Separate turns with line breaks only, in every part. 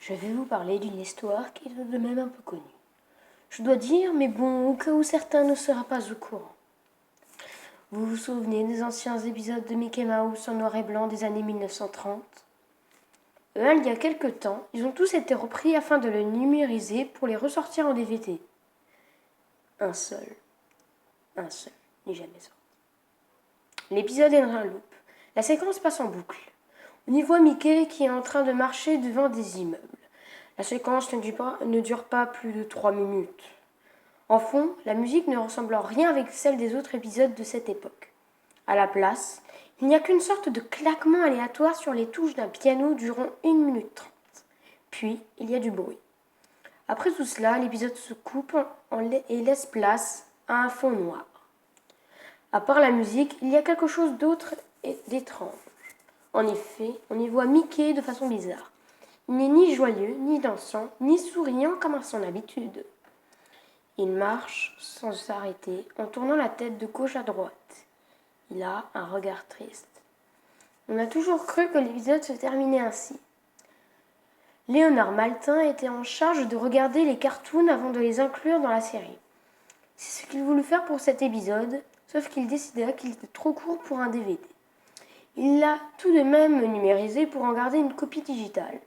je vais vous parler d'une histoire qui est tout de même un peu connue. Je dois dire, mais bon, au cas où certains ne seraient pas au courant. Vous vous souvenez des anciens épisodes de Mickey Mouse en noir et blanc des années 1930 ? Il y a quelque temps, ils ont tous été repris afin de les numériser pour les ressortir en DVD. Un seul n'est jamais sorti. L'épisode est dans un loop. La séquence passe en boucle. On y voit Mickey qui est en train de marcher devant des immeubles. La séquence ne dure pas plus de 3 minutes. En fond, la musique ne ressemble en rien avec celle des autres épisodes de cette époque. À la place, il n'y a qu'une sorte de claquement aléatoire sur les touches d'un piano durant 1 minute 30. Puis, il y a du bruit. Après tout cela, l'épisode se coupe et laisse place à un fond noir. À part la musique, il y a quelque chose d'autre et d'étrange. En effet, on y voit Mickey de façon bizarre. Il n'est ni joyeux, ni dansant, ni souriant comme à son habitude. Il marche sans s'arrêter en tournant la tête de gauche à droite. Il a un regard triste. On a toujours cru que l'épisode se terminait ainsi. Léonard Maltin était en charge de regarder les cartoons avant de les inclure dans la série. C'est ce qu'il voulut faire pour cet épisode, sauf qu'il décida qu'il était trop court pour un DVD. Il l'a tout de même numérisé pour en garder une copie digitale.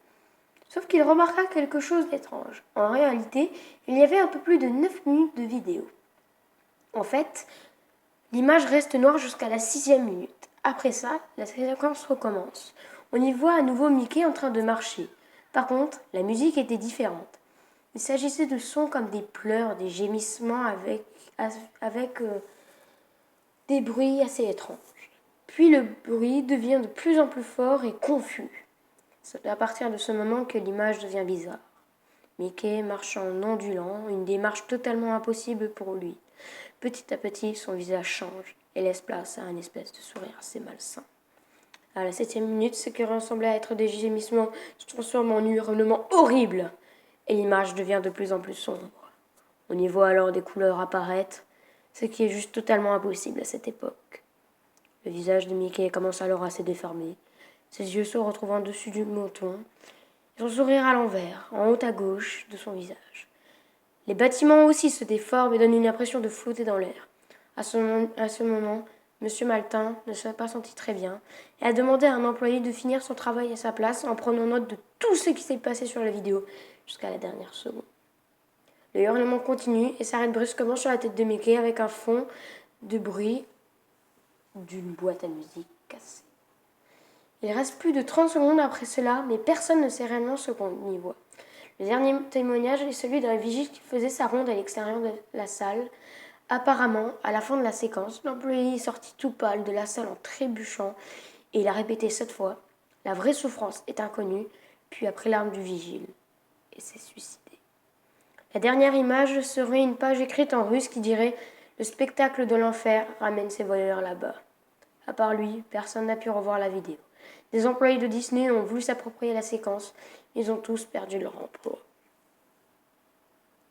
Sauf qu'il remarqua quelque chose d'étrange. En réalité, il y avait un peu plus de 9 minutes de vidéo. En fait, l'image reste noire jusqu'à la 6e minute. Après ça, la séquence recommence. On y voit à nouveau Mickey en train de marcher. Par contre, la musique était différente. Il s'agissait de sons comme des pleurs, des gémissements avec des bruits assez étranges. Puis le bruit devient de plus en plus fort et confus. C'est à partir de ce moment que l'image devient bizarre. Mickey marche en ondulant, une démarche totalement impossible pour lui. Petit à petit, son visage change et laisse place à un espèce de sourire assez malsain. À la 7e minute, ce qui ressemblait à être des gémissements se transforme en hurlements horribles et l'image devient de plus en plus sombre. On y voit alors des couleurs apparaître, ce qui est juste totalement impossible à cette époque. Le visage de Mickey commence alors à se déformer. Ses yeux se retrouvent en dessus du menton et son sourire à l'envers, en haut à gauche de son visage. Les bâtiments aussi se déforment et donnent une impression de flotter dans l'air. À ce moment, M. Maltin ne s'est pas senti très bien et a demandé à un employé de finir son travail à sa place en prenant note de tout ce qui s'est passé sur la vidéo jusqu'à la dernière seconde. Le hurlement continue et s'arrête brusquement sur la tête de Mickey avec un fond de bruit d'une boîte à musique cassée. Il reste plus de 30 secondes après cela, mais personne ne sait réellement ce qu'on y voit. Le dernier témoignage est celui d'un vigile qui faisait sa ronde à l'extérieur de la salle. Apparemment, à la fin de la séquence, l'employé est sorti tout pâle de la salle en trébuchant et il a répété 7 fois « La vraie souffrance est inconnue », puis a pris l'arme du vigile et s'est suicidé. La dernière image serait une page écrite en russe qui dirait « Le spectacle de l'enfer ramène ses voleurs là-bas ». À part lui, personne n'a pu revoir la vidéo. Des employés de Disney ont voulu s'approprier la séquence, ils ont tous perdu leur emploi.